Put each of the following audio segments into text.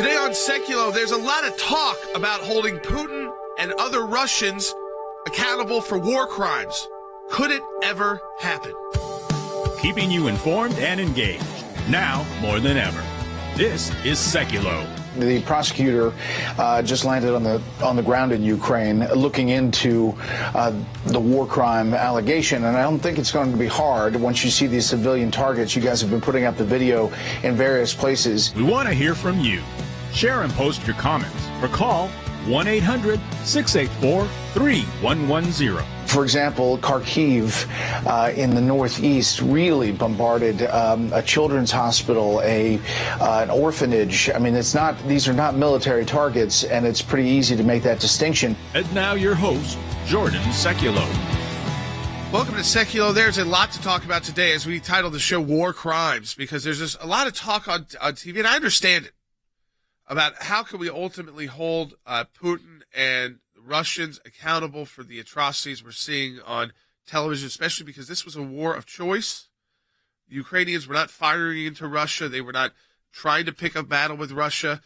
Today on Sekulow, there's a lot of talk about holding Putin and other Russians accountable for war crimes. Could it ever happen? Keeping you informed and engaged, now more than ever. This is Sekulow. The prosecutor just landed on the ground in Ukraine looking into the war crime allegation, and I don't think it's going to be hard once you see these civilian targets. You guys have been putting up the video in various places. We want to hear from you. Share and post your comments or call 1-800-684-3110. For example, Kharkiv in the northeast really bombarded a children's hospital, an orphanage. I mean, these are not military targets, and it's pretty easy to make that distinction. And now your host, Jordan Sekulow. Welcome to Sekulow. There's a lot to talk about today as we title the show War Crimes, because there's just a lot of talk on TV, and I understand it, about how can we ultimately hold Putin and Russians accountable for the atrocities we're seeing on television, especially because this was a war of choice. The Ukrainians were not firing into Russia. They were not trying to pick a battle with Russia.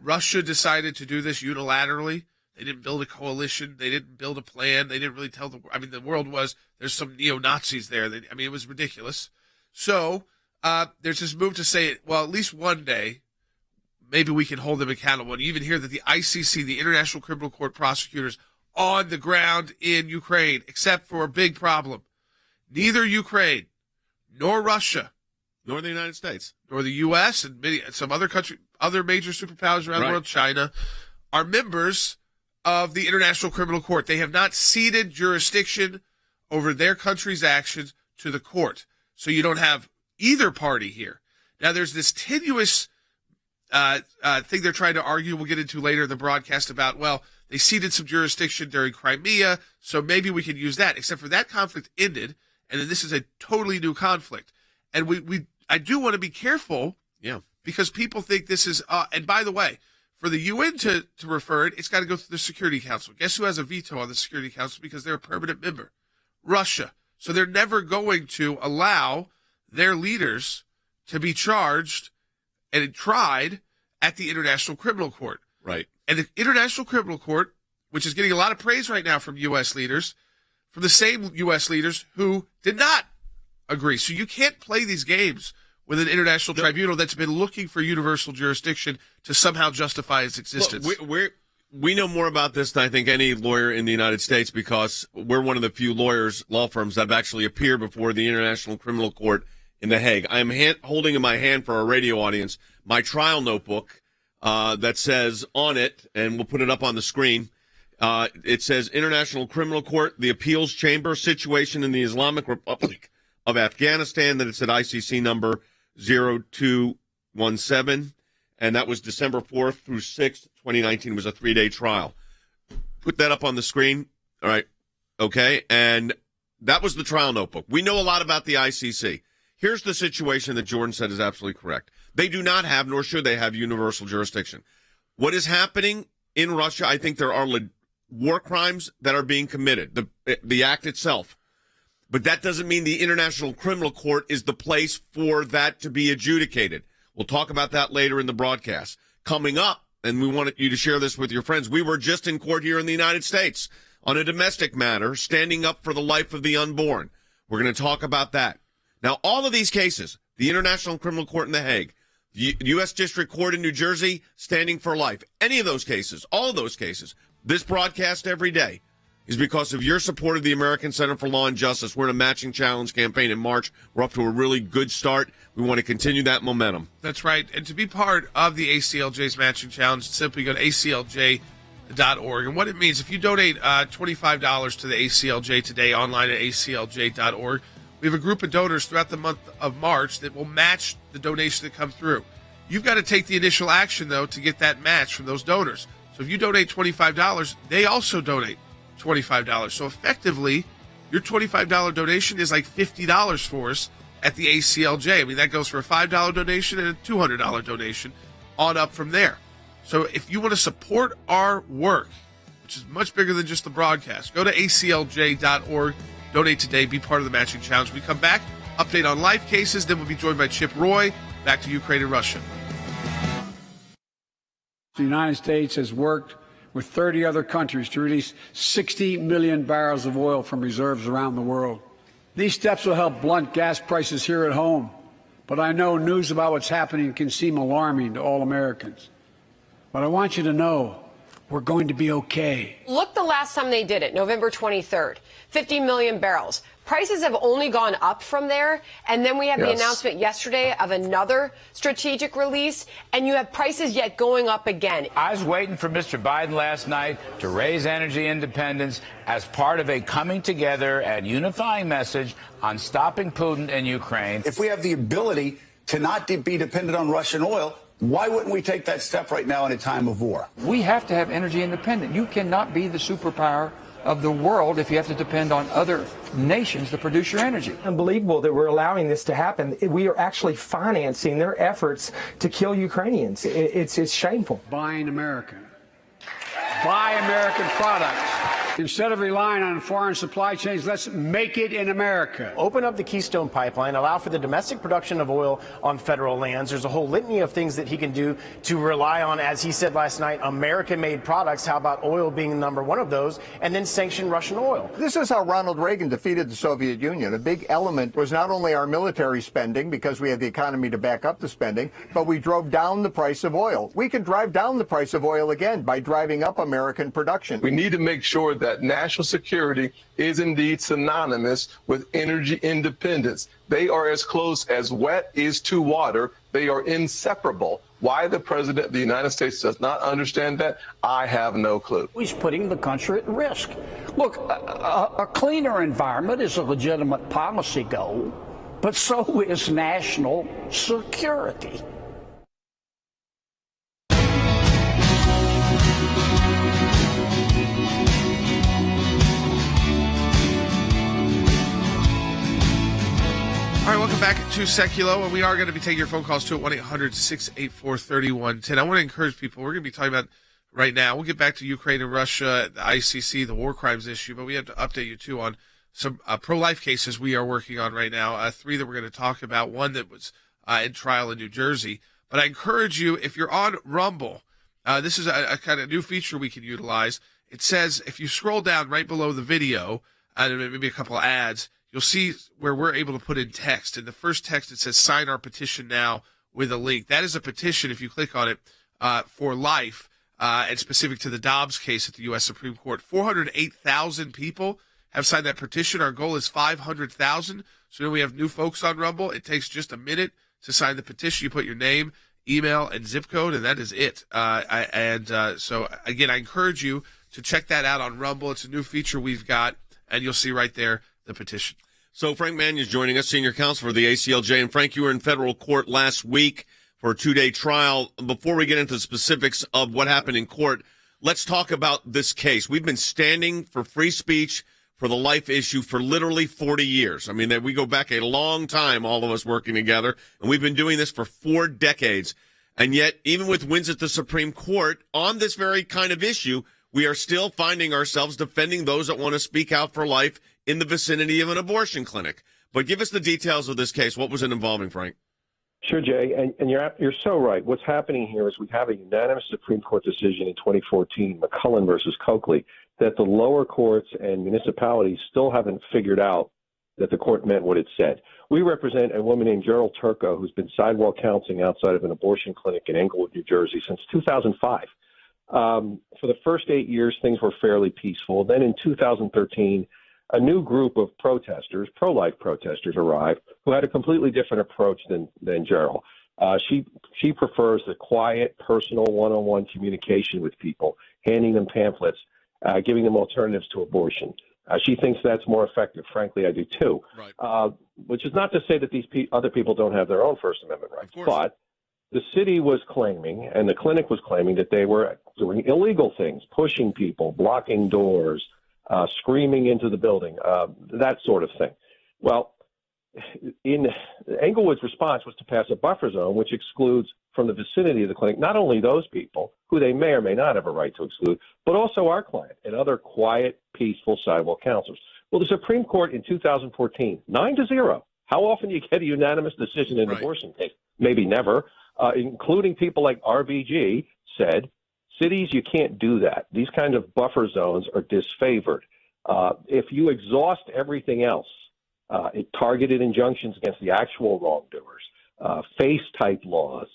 Russia decided to do this unilaterally. They didn't build a coalition. They didn't build a plan. They didn't really tell the world was, there's some neo-Nazis there. It was ridiculous. So there's this move to say, well, at least one day, maybe we can hold them accountable. And you even hear that the ICC, the International Criminal Court prosecutors, on the ground in Ukraine, except for a big problem. Neither Ukraine, nor Russia, nor the United States, nor the U.S. and some other major superpowers around the world, China, are members of the International Criminal Court. They have not ceded jurisdiction over their country's actions to the court. So you don't have either party here. Now, there's this tenuous thing they're trying to argue, we'll get into later in the broadcast, about, well, they ceded some jurisdiction during Crimea, so maybe we can use that, except for that conflict ended, and then this is a totally new conflict. And I do want to be careful, because people think this is, and by the way, for the UN to refer it, it's got to go through the Security Council. Guess who has a veto on the Security Council? Because they're a permanent member. Russia. So they're never going to allow their leaders to be charged and tried at the International Criminal Court. Right. And the International Criminal Court, which is getting a lot of praise right now from U.S. leaders, from the same U.S. leaders who did not agree. So you can't play these games with an international tribunal that's been looking for universal jurisdiction to somehow justify its existence. Look, we know more about this than I think any lawyer in the United States, because we're one of the few law firms that have actually appeared before the International Criminal Court in The Hague. I am holding in my hand, for our radio audience, my trial notebook that says on it, and we'll put it up on the screen, it says International Criminal Court, the Appeals Chamber, situation in the Islamic Republic of Afghanistan. Then it said ICC number 0217, and that was December 4th through 6th, 2019. It was a 3-day trial. Put that up on the screen. All right. Okay. And that was the trial notebook. We know a lot about the ICC. Here's the situation that Jordan said is absolutely correct. They do not have, nor should they have, universal jurisdiction. What is happening in Russia, I think there are war crimes that are being committed, the act itself. But that doesn't mean the International Criminal Court is the place for that to be adjudicated. We'll talk about that later in the broadcast. Coming up, and we want you to share this with your friends, we were just in court here in the United States on a domestic matter, standing up for the life of the unborn. We're going to talk about that. Now, all of these cases, the International Criminal Court in The Hague, the U.S. District Court in New Jersey, standing for life, any of those cases, all of those cases, this broadcast every day is because of your support of the American Center for Law and Justice. We're in a matching challenge campaign in March. We're up to a really good start. We want to continue that momentum. That's right. And to be part of the ACLJ's matching challenge, simply go to ACLJ.org. And what it means, if you donate $25 to the ACLJ today online at ACLJ.org, we have a group of donors throughout the month of March that will match the donation that come through. You've got to take the initial action, though, to get that match from those donors. So if you donate $25, they also donate $25. So effectively, your $25 donation is like $50 for us at the ACLJ. I mean, that goes for a $5 donation and a $200 donation on up from there. So if you want to support our work, which is much bigger than just the broadcast, go to ACLJ.org, donate today, be part of the matching challenge. When we come back, update on life cases, then we'll be joined by Chip Roy, back to Ukraine and Russia. The United States has worked with 30 other countries to release 60 million barrels of oil from reserves around the world. These steps will help blunt gas prices here at home, but I know news about what's happening can seem alarming to all Americans. But I want you to know we're going to be okay. Look, the last time they did it, November 23rd, 50 million barrels. Prices have only gone up from there, and then we have the announcement yesterday of another strategic release, and you have prices yet going up again. I was waiting for Mr. Biden last night to raise energy independence as part of a coming together and unifying message on stopping Putin in Ukraine. If we have the ability to not be dependent on Russian oil, why wouldn't we take that step right now in a time of war? We have to have energy independence. You cannot be the superpower of the world if you have to depend on other nations to produce your energy. Unbelievable that we're allowing this to happen. We are actually financing their efforts to kill Ukrainians. It's shameful. Buying American. Buy American products. Instead of relying on foreign supply chains, let's make it in America. Open up the Keystone Pipeline, allow for the domestic production of oil on federal lands. There's a whole litany of things that he can do to rely on, as he said last night, American-made products. How about oil being number one of those? And then sanction Russian oil. This is how Ronald Reagan defeated the Soviet Union. A big element was not only our military spending, because we had the economy to back up the spending, but we drove down the price of oil. We can drive down the price of oil again by driving up American production. We need to make sure that national security is indeed synonymous with energy independence. They are as close as wet is to water. They are inseparable. Why the President of the United States does not understand that, I have no clue. He's putting the country at risk. Look, a cleaner environment is a legitimate policy goal, but so is national security. All right, welcome back to Sekulow, and we are going to be taking your phone calls to 1-800-684-3110. I want to encourage people, we're going to be talking about right now, we'll get back to Ukraine and Russia, the ICC, the war crimes issue, but we have to update you, too, on some pro-life cases we are working on right now, 3 that we're going to talk about, one that was in trial in New Jersey. But I encourage you, if you're on Rumble, this is a kind of new feature we can utilize. It says, if you scroll down right below the video, and maybe a couple of ads, you'll see where we're able to put in text. In the first text, it says, sign our petition now with a link. That is a petition, if you click on it, for life, and specific to the Dobbs case at the U.S. Supreme Court. 408,000 people have signed that petition. Our goal is 500,000. So we have new folks on Rumble. It takes just a minute to sign the petition. You put your name, email, and zip code, and that is it. So, again, I encourage you to check that out on Rumble. It's a new feature we've got, and you'll see right there the petition. So Frank Manion is joining us, senior counsel for the ACLJ. And Frank, you were in federal court last week for a 2-day trial. Before we get into the specifics of what happened in court, let's talk about this case. We've been standing for free speech, for the life issue for literally 40 years. I mean, we go back a long time, all of us working together, and we've been doing this for 4 decades. And yet, even with wins at the Supreme Court on this very kind of issue, we are still finding ourselves defending those that want to speak out for life in the vicinity of an abortion clinic. But give us the details of this case. What was it involving, Frank? Sure, Jay, and you're so right. What's happening here is we have a unanimous Supreme Court decision in 2014, McCullen versus Coakley, that the lower courts and municipalities still haven't figured out that the court meant what it said. We represent a woman named Gerald Turco, who's been sidewalk counseling outside of an abortion clinic in Englewood, New Jersey, since 2005. For the first 8 years, things were fairly peaceful. Then in 2013, a new group of protesters, pro-life protesters, arrived who had a completely different approach than Gerald. She prefers the quiet, personal, one-on-one communication with people, handing them pamphlets, giving them alternatives to abortion. She thinks that's more effective. Frankly, I do too. Right. Which is not to say that these other people don't have their own First Amendment rights, but the city was claiming, and the clinic was claiming, that they were doing illegal things, pushing people, blocking doors, screaming into the building, that sort of thing. Well, in Englewood's response was to pass a buffer zone, which excludes from the vicinity of the clinic not only those people who they may or may not have a right to exclude, but also our client and other quiet, peaceful sidewalk counselors. Well, the Supreme Court in 2014, 9-0. How often do you get a unanimous decision in an abortion case? Maybe never. Including people like RBG, said Cities, you can't do that. These kinds of buffer zones are disfavored. If you exhaust everything else, targeted injunctions against the actual wrongdoers, face-type laws,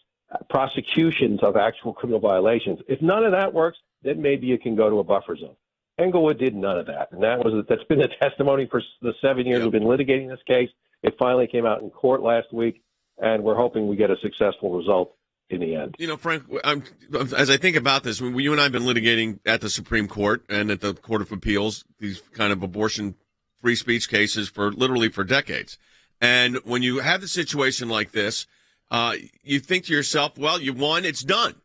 prosecutions of actual criminal violations, if none of that works, then maybe you can go to a buffer zone. Englewood did none of that, and that's been the testimony for the 7 years we've been litigating this case. It finally came out in court last week, and we're hoping we get a successful result in the end. You know, Frank, as I think about this, you and I have been litigating at the Supreme Court and at the Court of Appeals these kind of abortion free speech cases for decades. And when you have a situation like this, you think to yourself, well, you won, it's done.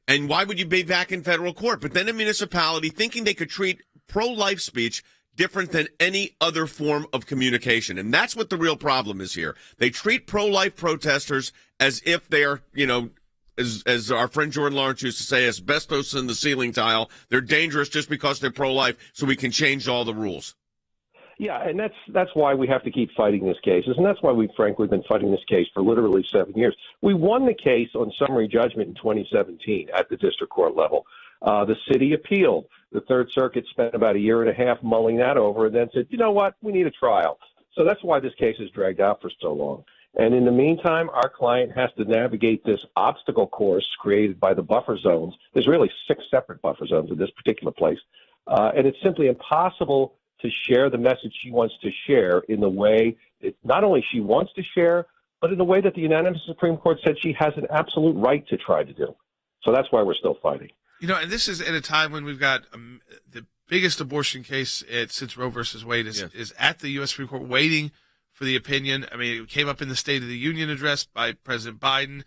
And why would you be back in federal court? But then a municipality thinking they could treat pro-life speech different than any other form of communication. And that's what the real problem is here. They treat pro-life protesters as if they are, as our friend Jordan Lawrence used to say, asbestos in the ceiling tile. They're dangerous just because they're pro-life, so we can change all the rules. Yeah, and that's why we have to keep fighting these cases, and that's why we've been fighting this case for literally 7 years. We won the case on summary judgment in 2017 at the district court level. The city appealed. The Third Circuit spent about a year and a half mulling that over and then said, you know what, we need a trial. So that's why this case has dragged out for so long. And in the meantime, our client has to navigate this obstacle course created by the buffer zones. There's really 6 separate buffer zones in this particular place. And it's simply impossible to share the message she wants to share in the way that not only she wants to share, but in the way that the unanimous Supreme Court said she has an absolute right to try to do. So that's why we're still fighting. And this is at a time when we've got the biggest abortion case since Roe versus Wade is at the U.S. Supreme Court waiting for the opinion. I mean, it came up in the State of the Union address by President Biden.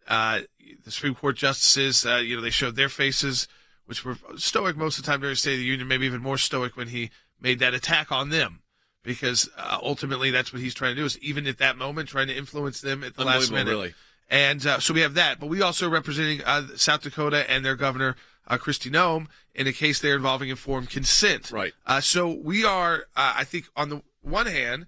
The Supreme Court justices, they showed their faces, which were stoic most of the time during the State of the Union, maybe even more stoic when he made that attack on them, because ultimately that's what he's trying to do, is even at that moment trying to influence them at the last minute. Really. And so we have that, but we also are representing South Dakota and their governor, Kristi Noem, in a case there involving informed consent. Right. So we are, I think, on the one hand,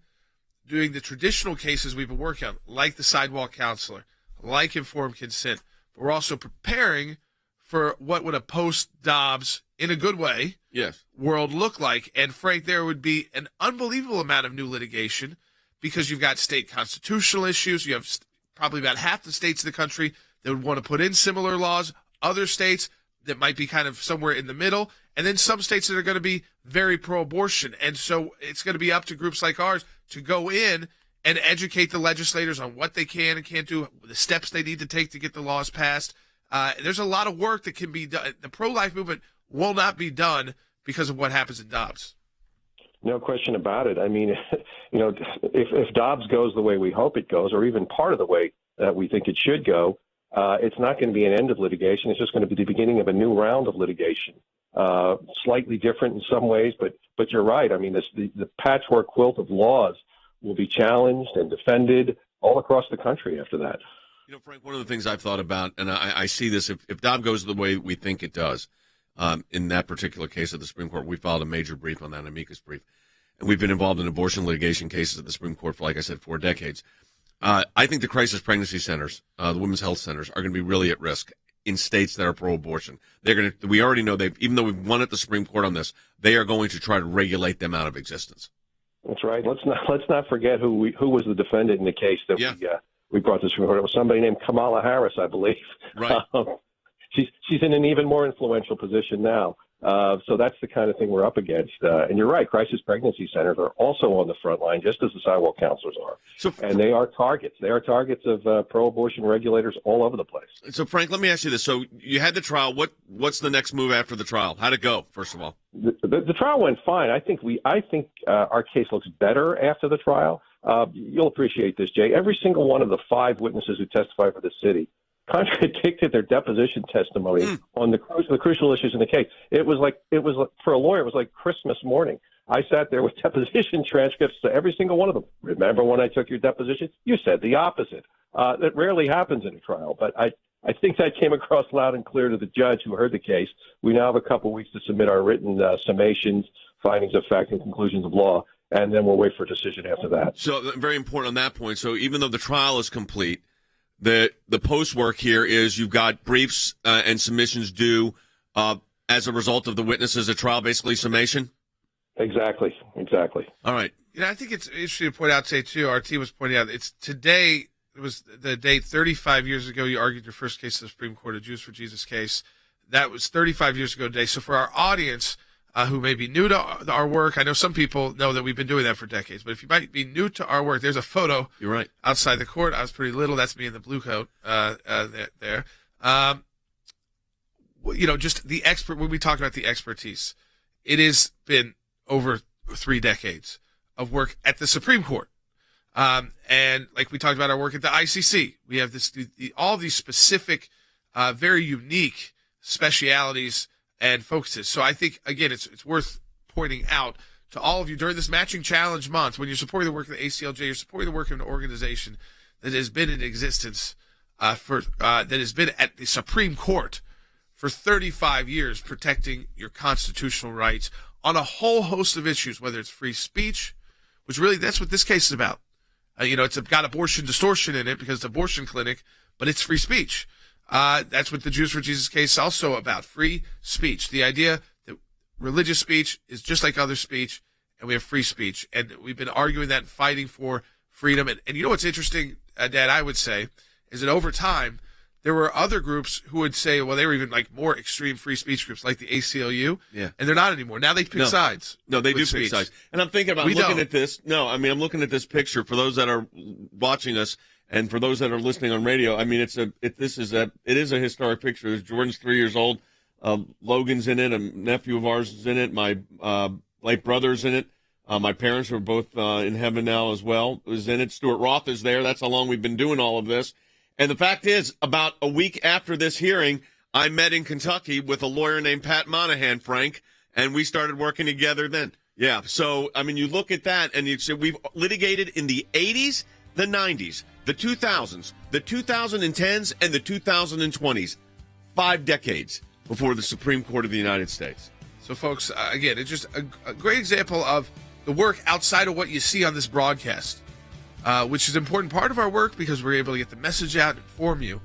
doing the traditional cases we've been working on, like the sidewalk counselor, like informed consent, but we're also preparing for what would a post-Dobbs, in a good way, world look like. And Frank, there would be an unbelievable amount of new litigation because you've got state constitutional issues. You have probably about half the states in the country that would want to put in similar laws, other states that might be kind of somewhere in the middle, and then some states that are going to be very pro-abortion. And so it's going to be up to groups like ours to go in and educate the legislators on what they can and can't do, the steps they need to take to get the laws passed. There's a lot of work that can be done. The pro-life movement will not be done because of what happens in Dobbs. No question about it. I mean, if Dobbs goes the way we hope it goes, or even part of the way that we think it should go, it's not going to be an end of litigation. It's just going to be the beginning of a new round of litigation. Slightly different in some ways, but you're right. I mean, the patchwork quilt of laws will be challenged and defended all across the country after that. Frank, one of the things I've thought about, and I see this, if Dobbs goes the way we think it does, in that particular case at the Supreme Court, we filed a major brief on that, an amicus brief. And we've been involved in abortion litigation cases at the Supreme Court for, like I said, 4 decades. I think the crisis pregnancy centers, the women's health centers, are going to be really at risk in states that are pro-abortion. We already know even though we've won at the Supreme Court on this, they are going to try to regulate them out of existence. That's right. Let's not forget who was the defendant in the case that we brought to the Supreme Court. It was somebody named Kamala Harris, I believe. Right. She's in an even more influential position now. So that's the kind of thing we're up against. And you're right, crisis pregnancy centers are also on the front line, just as the sidewalk counselors are. And they are targets. They are targets of pro-abortion regulators all over the place. So, Frank, let me ask you this. So you had the trial. What's the next move after the trial? How'd it go, first of all? The trial went fine. I think our case looks better after the trial. You'll appreciate this, Jay. Every single one of the 5 witnesses who testified for the city contradicted their deposition testimony on the crucial issues in the case. It was like for a lawyer, it was like Christmas morning. I sat there with deposition transcripts to every single one of them. Remember when I took your deposition? You said the opposite. That rarely happens in a trial, but I think that came across loud and clear to the judge who heard the case. We now have a couple weeks to submit our written summations, findings of fact, and conclusions of law, and then we'll wait for a decision after that. So very important on that point. So even though the trial is complete, the post work here is you've got briefs and submissions due as a result of the witnesses at trial, basically summation? Exactly. All right. I think it's interesting to point out today, too, our team was pointing out, today was the date 35 years ago you argued your first case to the Supreme Court, a Jews for Jesus case. That was 35 years ago today. So for our audience who may be new to our work, I know some people know that we've been doing that for decades, but if you might be new to our work, there's a photo. You're right. Outside the court. I was pretty little. That's me in the blue coat there. Just the expert, when we talk about the expertise, it has been over 3 decades of work at the Supreme Court. And like we talked about our work at the ICC, we have all these specific, very unique specialities and focuses. So I think, again, it's worth pointing out to all of you during this Matching Challenge month, when you're supporting the work of the ACLJ, you're supporting the work of an organization that has been in existence that has been at the Supreme Court for 35 years, protecting your constitutional rights on a whole host of issues, whether it's free speech, which really that's what this case is about. It's got abortion distortion in it because it's an abortion clinic, but it's free speech. That's what the Jews for Jesus case is also about, free speech. The idea that religious speech is just like other speech, and we have free speech. And we've been arguing that and fighting for freedom. And you know what's interesting, Dad, I would say, is that over time, there were other groups who would say, well, they were even like more extreme free speech groups like the ACLU. Yeah. And they're not anymore. Now they pick sides. No, they do speech. pick sides. And I'm thinking about looking at this. No, I mean, I'm looking at this picture for those that are watching us and for those that are listening on radio. I mean, it is a historic picture. Jordan's 3 years old. Logan's in it. A nephew of ours is in it. My late brother's in it. My parents are both in heaven now as well. Is in it. Stuart Roth is there. That's how long we've been doing all of this. And the fact is, about a week after this hearing, I met in Kentucky with a lawyer named Pat Monahan, Frank, and we started working together then. Yeah, so, I mean, you look at that, and you say we've litigated in the 80s, the 90s, the 2000s, the 2010s, and the 2020s. 5 decades before the Supreme Court of the United States. So, folks, again, it's just a great example of the work outside of what you see on this broadcast. Which is an important part of our work because we're able to get the message out, inform you,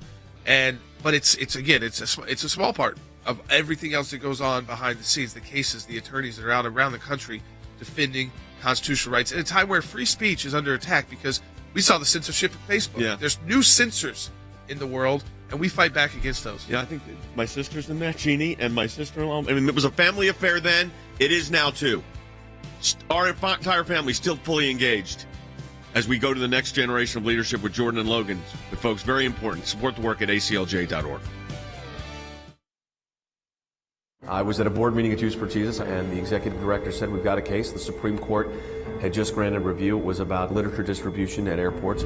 but it's a small part of everything else that goes on behind the scenes, the cases, the attorneys that are out around the country defending constitutional rights at a time where free speech is under attack because we saw the censorship of Facebook. Yeah. There's new censors in the world, and we fight back against those. Yeah, I think my sister's in that, Jeannie, and my sister-in-law. I mean, it was a family affair then. It is now, too. Our entire family still fully engaged as we go to the next generation of leadership with Jordan and Logan. But, folks, very important. Support the work at ACLJ.org. I was at a board meeting at Jews for Jesus, and the executive director said, we've got a case. The Supreme Court had just granted review. It was about literature distribution at airports.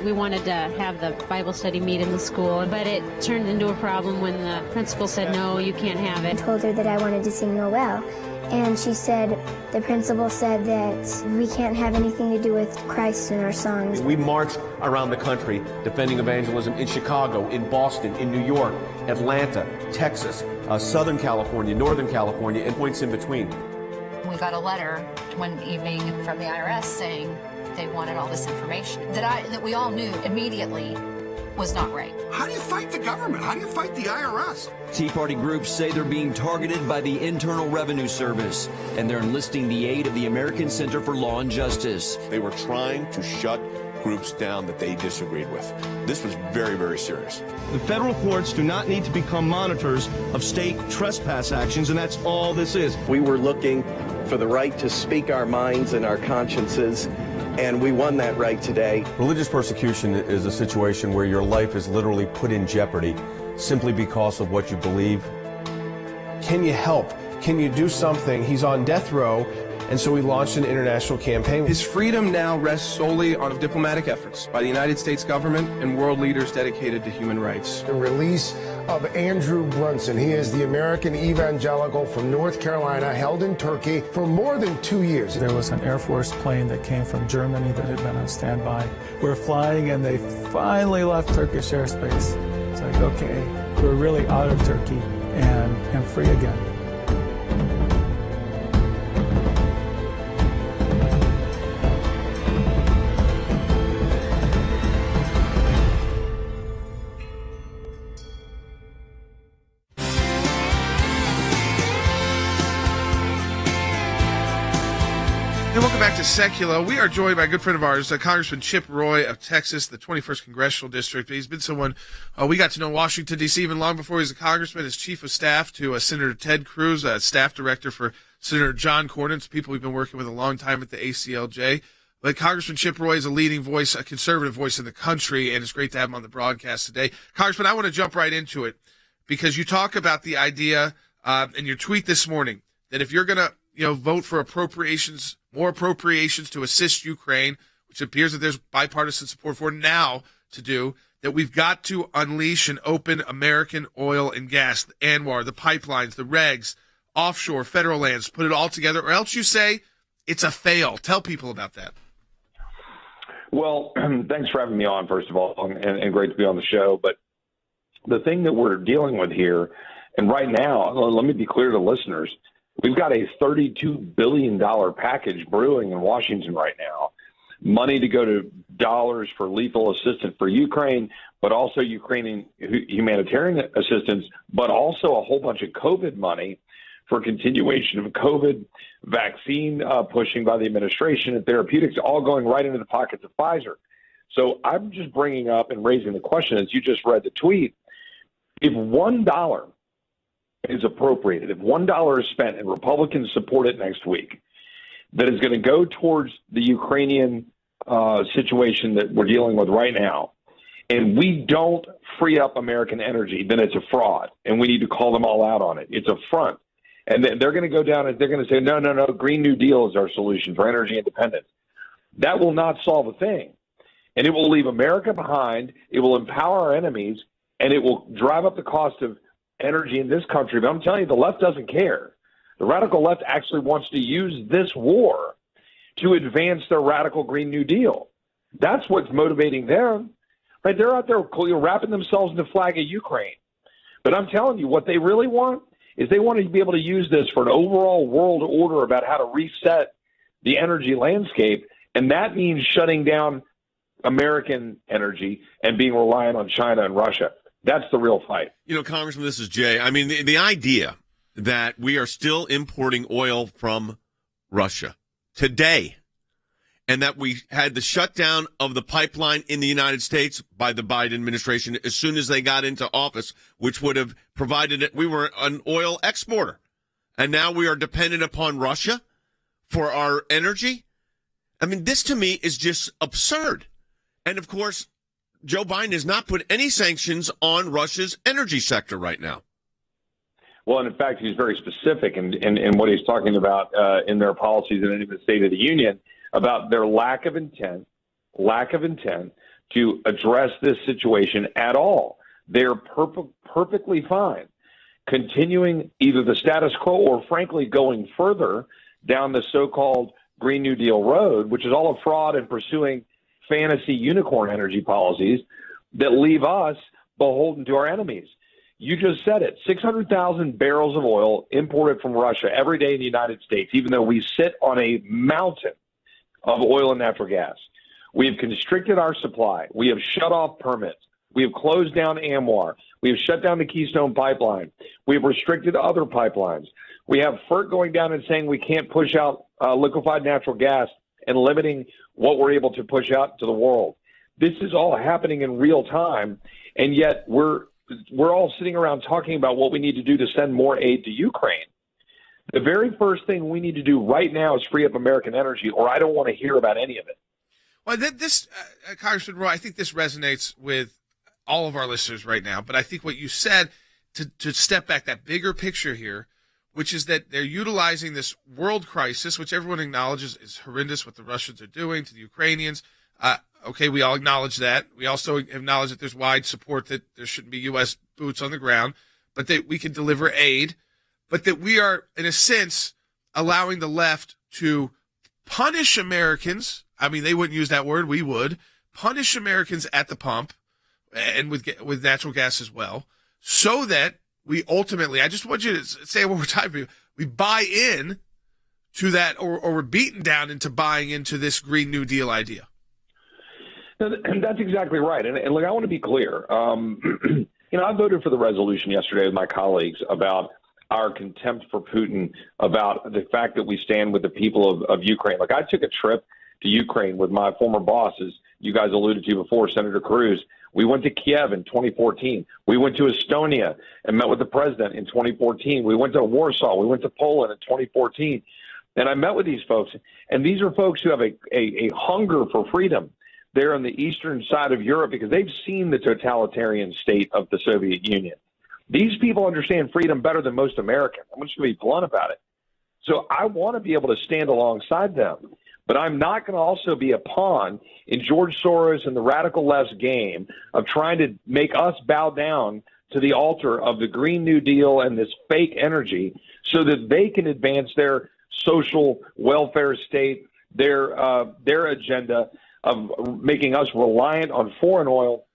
We wanted to have the Bible study meet in the school, but it turned into a problem when the principal said, no, you can't have it. I told her that I wanted to sing Noel. And she said, the principal said that we can't have anything to do with Christ in our songs. We marched around the country defending evangelism in Chicago, in Boston, in New York, Atlanta, Texas, Southern California, Northern California, and points in between. We got a letter one evening from the IRS saying they wanted all this information that we all knew immediately was not right. How do you fight the government? How do you fight the IRS? Tea Party groups say they're being targeted by the Internal Revenue Service, and they're enlisting the aid of the American Center for Law and Justice. They were trying to shut groups down that they disagreed with. This was very, very serious. The federal courts do not need to become monitors of state trespass actions, and that's all this is. We were looking for the right to speak our minds and our consciences, and we won that right today. Religious persecution is a situation where your life is literally put in jeopardy simply because of what you believe. Can you help? Can you do something? He's on death row, and so we launched an international campaign. His freedom now rests solely on diplomatic efforts by the United States government and world leaders dedicated to human rights. The release of Andrew Brunson. He is the American evangelical from North Carolina, held in Turkey for more than 2 years. There was an Air Force plane that came from Germany that had been on standby. We're flying, and they finally left Turkish airspace. It's like, okay, we're really out of Turkey and free again. to Sekulow. We are joined by a good friend of ours, Congressman Chip Roy of Texas, the 21st Congressional District. He's been someone we got to know in Washington, D.C. even long before he was a congressman, as chief of staff to Senator Ted Cruz, staff director for Senator John Cornyn, people we've been working with a long time at the ACLJ. But Congressman Chip Roy is a leading voice, a conservative voice in the country, and it's great to have him on the broadcast today. Congressman, I want to jump right into it because you talk about the idea in your tweet this morning that if you're going to vote for appropriations, more appropriations to assist Ukraine, which appears that there's bipartisan support for now to do, that we've got to unleash and open American oil and gas, the ANWR, the pipelines, the regs, offshore, federal lands, put it all together, or else you say it's a fail. Tell people about that. Well, thanks for having me on, first of all, and great to be on the show. But the thing that we're dealing with here, and right now, let me be clear to listeners, we've got a $32 billion package brewing in Washington right now. Money to go to dollars for lethal assistance for Ukraine, but also Ukrainian humanitarian assistance, but also a whole bunch of COVID money for continuation of COVID vaccine pushing by the administration and therapeutics, all going right into the pockets of Pfizer. So I'm just bringing up and raising the question, as you just read the tweet, if $1 is appropriated, if $1 is spent and Republicans support it next week, that is going to go towards the Ukrainian situation that we're dealing with right now, and we don't free up American energy, then it's a fraud, and we need to call them all out on it. It's a front. And they're going to go down and they're going to say, no, Green New Deal is our solution for energy independence. That will not solve a thing. And it will leave America behind. It will empower our enemies, and it will drive up the cost of energy in this country. But I'm telling you, the left doesn't care. The radical left actually wants to use this war to advance their radical Green New Deal. That's what's motivating them. Right? They're out there wrapping themselves in the flag of Ukraine. But I'm telling you, what they really want is they want to be able to use this for an overall world order about how to reset the energy landscape, and that means shutting down American energy and being reliant on China and Russia. That's the real fight. Congressman, this is Jay. I mean, the idea that we are still importing oil from Russia today, and that we had the shutdown of the pipeline in the United States by the Biden administration as soon as they got into office, which would have provided it. We were an oil exporter, and now we are dependent upon Russia for our energy. I mean, this to me is just absurd. And of course, Joe Biden has not put any sanctions on Russia's energy sector right now. Well, and in fact, he's very specific in what he's talking about in their policies and in the State of the Union about their lack of intent to address this situation at all. They're perfectly fine continuing either the status quo or, frankly, going further down the so-called Green New Deal road, which is all a fraud and pursuing fantasy unicorn energy policies that leave us beholden to our enemies. You just said it, 600,000 barrels of oil imported from Russia every day in the United States, even though we sit on a mountain of oil and natural gas. We have constricted our supply. We have shut off permits. We have closed down ANWR. We have shut down the Keystone Pipeline. We have restricted other pipelines. We have FERC going down and saying we can't push out liquefied natural gas and limiting what we're able to push out to the world. This is all happening in real time, and yet we're all sitting around talking about what we need to do to send more aid to Ukraine. The very first thing we need to do right now is free up American energy, or I don't want to hear about any of it. Well, this, Congressman Roy, I think this resonates with all of our listeners right now. But I think what you said, to step back, that bigger picture here, which is that they're utilizing this world crisis, which everyone acknowledges is horrendous what the Russians are doing to the Ukrainians. Okay, we all acknowledge that. We also acknowledge that there's wide support that there shouldn't be U.S. boots on the ground, but that we can deliver aid. But that we are, in a sense, allowing the left to punish Americans. I mean, they wouldn't use that word. We would. Punish Americans at the pump and with natural gas as well, so that we ultimately, I just want you to say it one more time, we buy in to that, or we're beaten down into buying into this Green New Deal idea. That's exactly right. And look, I want to be clear. I voted for the resolution yesterday with my colleagues about our contempt for Putin, about the fact that we stand with the people of Ukraine. Like, I took a trip to Ukraine with my former boss, as you guys alluded to before, Senator Cruz. We went to Kiev in 2014. We went to Estonia and met with the president in 2014. We went to Warsaw. We went to Poland in 2014. And I met with these folks, and these are folks who have a hunger for freedom there on the eastern side of Europe, because they've seen the totalitarian state of the Soviet Union. These people understand freedom better than most Americans. I'm just going to be blunt about it. So I want to be able to stand alongside them, but I'm not going to also be a pawn in George Soros and the radical left's game of trying to make us bow down to the altar of the Green New Deal and this fake energy so that they can advance their social welfare state, their agenda of making us reliant on foreign oil,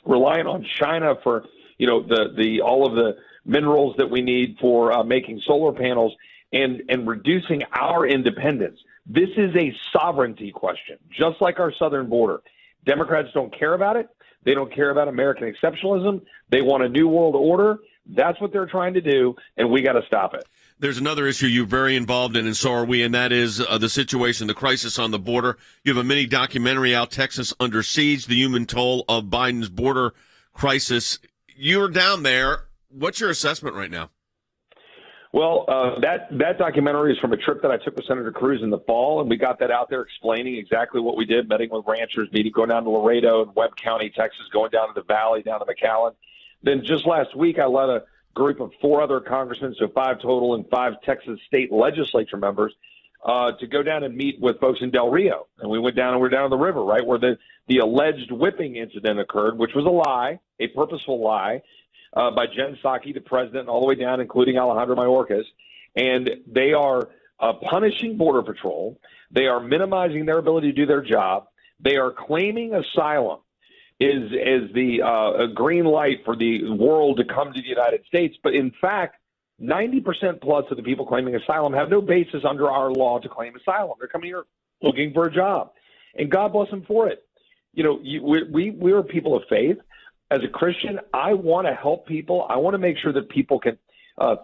reliant on China for all of the minerals that we need for making solar panels, and reducing our independence. This is a sovereignty question, just like our southern border. Democrats don't care about it. They don't care about American exceptionalism. They want a new world order. That's what they're trying to do, and we got to stop it. There's another issue you're very involved in, and so are we, and that is the situation, the crisis on the border. You have a mini documentary out, Texas Under Siege, the human toll of Biden's border crisis. You're down there. What's your assessment right now? Well, that documentary is from a trip that I took with Senator Cruz in the fall, and we got that out there explaining exactly what we did, meeting with ranchers, going down to Laredo and Webb County, Texas, going down to the Valley, down to McAllen. Then just last week, I led a group of 4 other congressmen, so 5 total, and 5 Texas state legislature members to go down and meet with folks in Del Rio. And we went down and we're down the river, right, where the alleged whipping incident occurred, which was a lie, a purposeful lie, by Jen Psaki, the president, all the way down, including Alejandro Mayorkas. And they are punishing Border Patrol. They are minimizing their ability to do their job. They are claiming asylum is the green light for the world to come to the United States. But in fact, 90% plus of the people claiming asylum have no basis under our law to claim asylum. They're coming here looking for a job, and God bless them for it. We are people of faith. As a Christian, I want to help people. I want to make sure that people can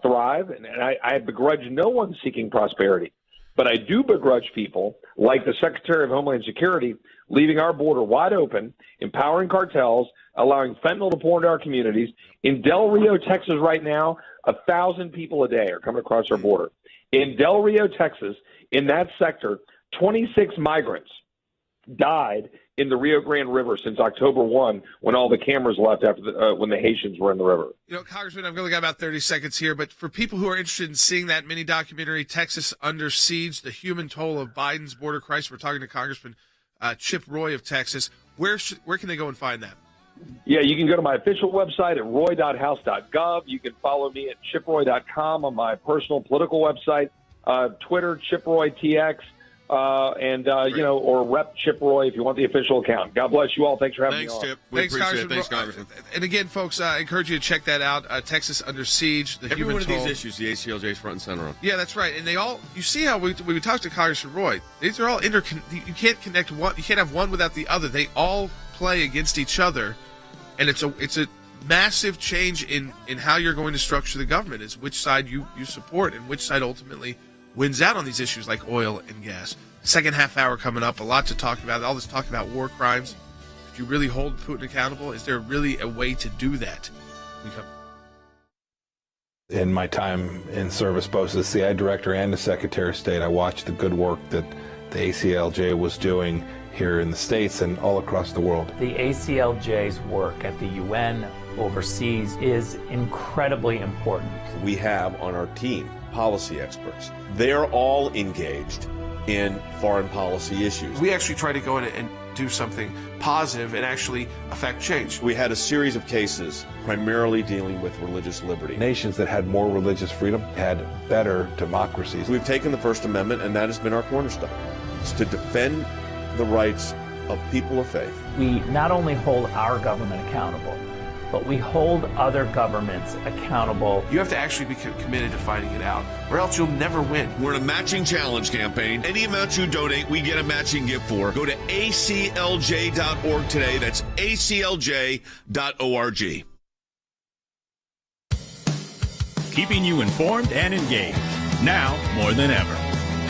thrive, and I begrudge no one seeking prosperity. But I do begrudge people like the Secretary of Homeland Security leaving our border wide open, empowering cartels, allowing fentanyl to pour into our communities. In Del Rio, Texas right now, 1,000 people a day are coming across our border. In Del Rio, Texas, in that sector, 26 migrants died in the Rio Grande River since October 1, when all the cameras left after when the Haitians were in the river. Congressman, I've only got about 30 seconds here, but for people who are interested in seeing that mini documentary, Texas Under Siege, the human toll of Biden's border crisis, we're talking to Congressman Chip Roy of Texas. Where can they go and find that? Yeah, you can go to my official website at roy.house.gov. You can follow me at chiproy.com on my personal political website, Twitter, ChipRoyTX. Or Rep Chip Roy if you want the official account. God bless you all. Thanks for having me on. Chip. We appreciate it. Thanks, Congressman. And again, folks, I encourage you to check that out. Texas Under Siege, the Every human one toll. of these issues, the ACLJ is front and center on. Yeah, that's right. And they all, you see how we talked to Congressman Roy. These are all you can't connect one. You can't have one without the other. They all play against each other, and it's a massive change in how you're going to structure the government. Is which side you support and which side ultimately wins out on these issues like oil and gas. Second half hour coming up, a lot to talk about. All this talk about war crimes. If you really hold Putin accountable, is there really a way to do that? In my time in service, both as CIA director and as Secretary of State, I watched the good work that the ACLJ was doing here in the States and all across the world. The ACLJ's work at the UN overseas is incredibly important. We have on our team policy experts. They're all engaged in foreign policy issues. We actually try to go in and do something positive and actually affect change. We had a series of cases primarily dealing with religious liberty. Nations that had more religious freedom had better democracies. We've taken the First Amendment, and that has been our cornerstone. It's to defend the rights of people of faith. We not only hold our government accountable, but we hold other governments accountable. You have to actually be committed to fighting it out, or else you'll never win. We're in a matching challenge campaign. Any amount you donate, we get a matching gift for. Go to aclj.org today. That's aclj.org. keeping you informed and engaged. Now more than ever.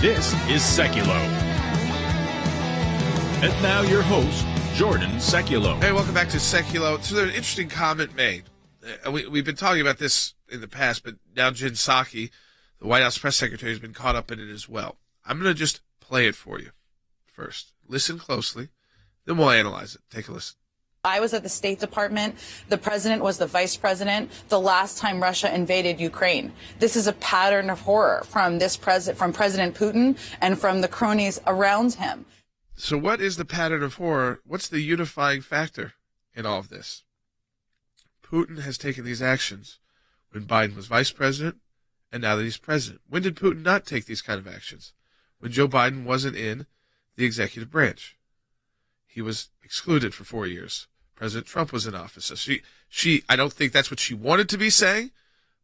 This is Sekulow. And now your host, Jordan Sekulow. Hey, welcome back to Sekulow. So there's an interesting comment made. We've been talking about this in the past, but now Jen Psaki, the White House press secretary, has been caught up in it as well. I'm going to just play it for you first. Listen closely, then we'll analyze it. Take a listen. I was at the State Department. The president was the vice president the last time Russia invaded Ukraine. This is a pattern of horror from President Putin and from the cronies around him. So what is the pattern of horror? What's the unifying factor in all of this? Putin has taken these actions when Biden was vice president and now that he's president. When did Putin not take these kind of actions? When Joe Biden wasn't in the executive branch. He was excluded for 4 years. President Trump was in office. So she I don't think that's what she wanted to be saying,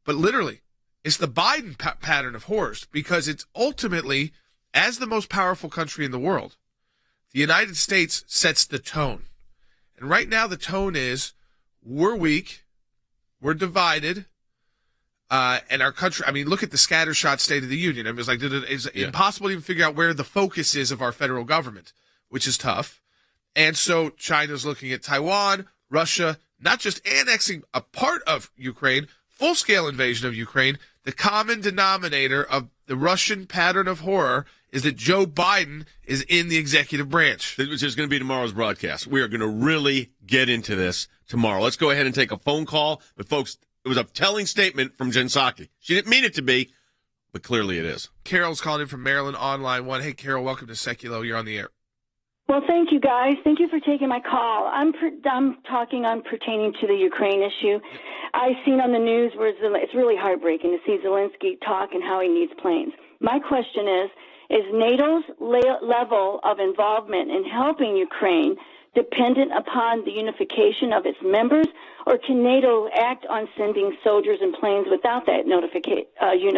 but literally, it's the Biden pattern of horrors, because it's ultimately, as the most powerful country in the world, the United States sets the tone. And right now the tone is, we're weak, we're divided, and our country, I mean, look at the scattershot State of the Union. I mean, it's impossible to even figure out where the focus is of our federal government, which is tough. And so China's looking at Taiwan, Russia, not just annexing a part of Ukraine, full-scale invasion of Ukraine. The common denominator of the Russian pattern of horror is that Joe Biden is in the executive branch. Which is going to be tomorrow's broadcast. We are going to really get into this tomorrow. Let's go ahead and take a phone call. But, folks, it was a telling statement from Jen Psaki. She didn't mean it to be, but clearly it is. Carol's calling in from Maryland on line 1. Hey, Carol, welcome to Sekulow. You're on the air. Well, thank you, guys. Thank you for taking my call. I'm talking on pertaining to the Ukraine issue. I've seen on the news where it's really heartbreaking to see Zelensky talk and how he needs planes. My question is NATO's level of involvement in helping Ukraine dependent upon the unification of its members, or can NATO act on sending soldiers and planes without that unification?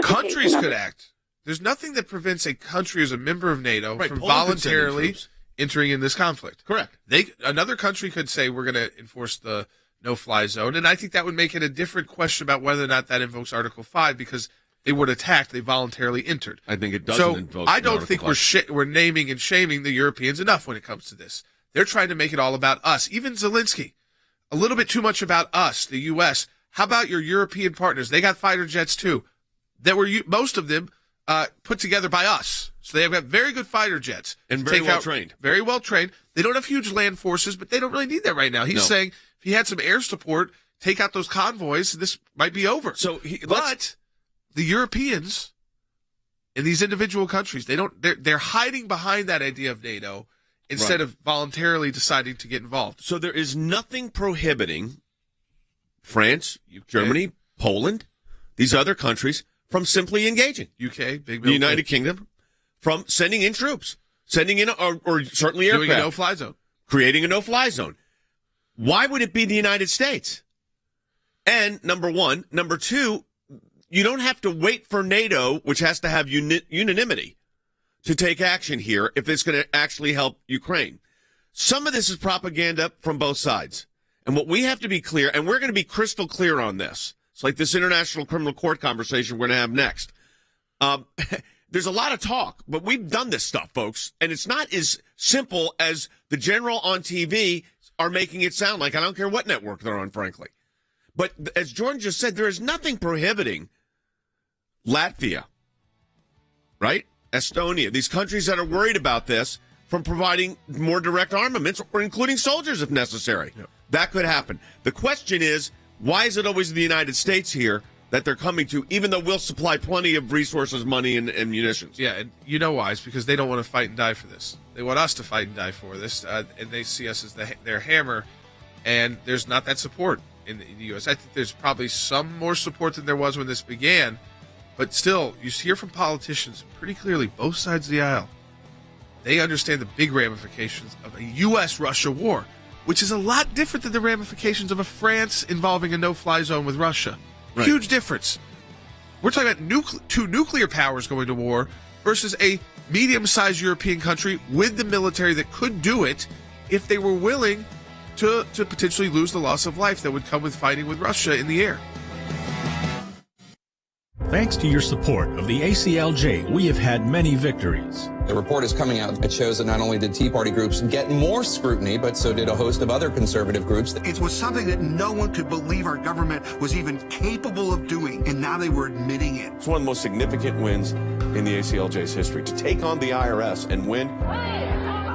Countries could act. There's nothing that prevents a country as a member of NATO from voluntarily entering in this conflict. Correct. Another country could say we're going to enforce the no-fly zone, and I think that would make it a different question about whether or not that invokes Article 5, because they weren't attacked, they voluntarily entered. I think it doesn't invoke I don't think we're naming and shaming the Europeans enough when it comes to this. They're trying to make it all about us. Even Zelensky, a little bit too much about us, the U.S. How about your European partners? They got fighter jets too. That were most of them put together by us. So they've got very good fighter jets. And very well trained. Very well trained. They don't have huge land forces, but they don't really need that right now. He's saying if he had some air support, take out those convoys, this might be over. But the Europeans in these individual countries, they're hiding behind that idea of NATO instead of voluntarily deciding to get involved. So there is nothing prohibiting France, Germany, Poland, these other countries from simply engaging. UK, big the United Kingdom, from sending in troops, sending in or certainly aircraft. Doing a no-fly zone. Creating a no-fly zone. Why would it be the United States? And number one. Number two, you don't have to wait for NATO, which has to have unanimity, to take action here if it's going to actually help Ukraine. Some of this is propaganda from both sides. And what we have to be clear, and we're going to be crystal clear on this, it's like this International Criminal Court conversation we're going to have next. There's a lot of talk, but we've done this stuff, folks, and it's not as simple as the general on TV are making it sound like. I don't care what network they're on, frankly. But as Jordan just said, there is nothing prohibiting Latvia, right? Estonia, these countries that are worried about this from providing more direct armaments or including soldiers if necessary. Yep. That could happen. The question is, why is it always the United States here that they're coming to, even though we'll supply plenty of resources, money, and munitions? Yeah, and you know why. It's because they don't want to fight and die for this. They want us to fight and die for this, and they see us as their hammer, and there's not that support in the U.S. I think there's probably some more support than there was when this began, but still, you hear from politicians pretty clearly, both sides of the aisle, they understand the big ramifications of a U.S.-Russia war, which is a lot different than the ramifications of a France involving a no-fly zone with Russia. Right. Huge difference. We're talking about two nuclear powers going to war versus a medium-sized European country with the military that could do it if they were willing to potentially lose the loss of life that would come with fighting with Russia in the air. Thanks to your support of the ACLJ, we have had many victories. The report is coming out. It shows that not only did Tea Party groups get more scrutiny, but so did a host of other conservative groups. It was something that no one could believe our government was even capable of doing, and now they were admitting it. It's one of the most significant wins in the ACLJ's history. To take on the IRS and win,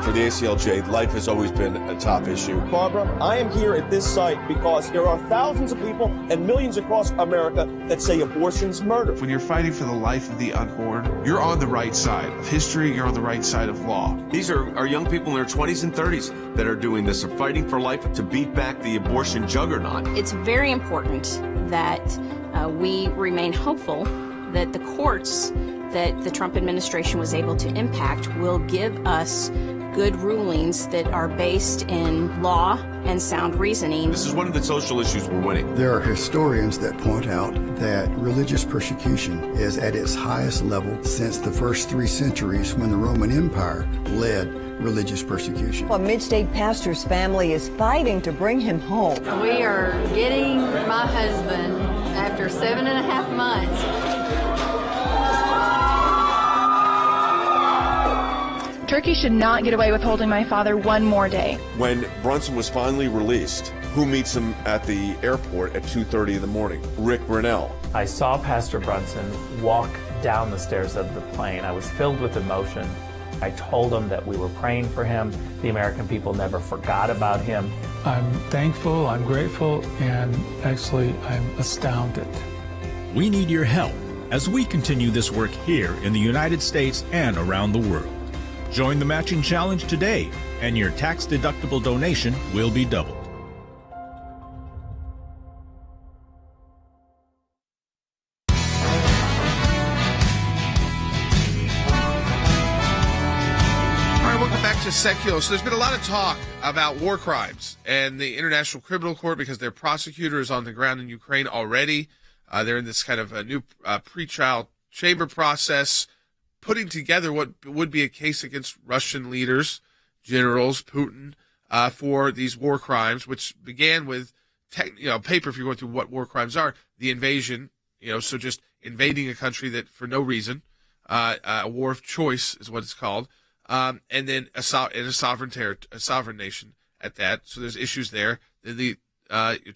for the ACLJ, life has always been a top issue. Barbara, I am here at this site because there are thousands of people and millions across America that say abortion's murder. When you're fighting for the life of the unborn, you're on the right side of history, you're on the right side of law. These are young people in their 20s and 30s that are doing this, are fighting for life to beat back the abortion juggernaut. It's very important that we remain hopeful that the courts that the Trump administration was able to impact will give us good rulings that are based in law and sound reasoning. This is one of the social issues we're winning. There are historians that point out that religious persecution is at its highest level since the first 3 centuries when the Roman Empire led religious persecution. A mid-state pastor's family is fighting to bring him home. We are getting my husband after 7.5 months. Turkey should not get away with holding my father one more day. When Brunson was finally released, who meets him at the airport at 2:30 in the morning? Rick Grinnell. I saw Pastor Brunson walk down the stairs of the plane. I was filled with emotion. I told him that we were praying for him. The American people never forgot about him. I'm thankful, I'm grateful, and actually I'm astounded. We need your help as we continue this work here in the United States and around the world. Join the matching challenge today, and your tax-deductible donation will be doubled. To Sekulow. So there's been a lot of talk about war crimes and the International Criminal Court because their prosecutor is on the ground in Ukraine already. They're in this kind of a new pre-trial chamber process, putting together what would be a case against Russian leaders, generals, Putin, for these war crimes, which began with paper, if you're going through what war crimes are, the invasion, so just invading a country that for no reason, a war of choice is what it's called. And then a sovereign nation at that. So there's issues there. Then the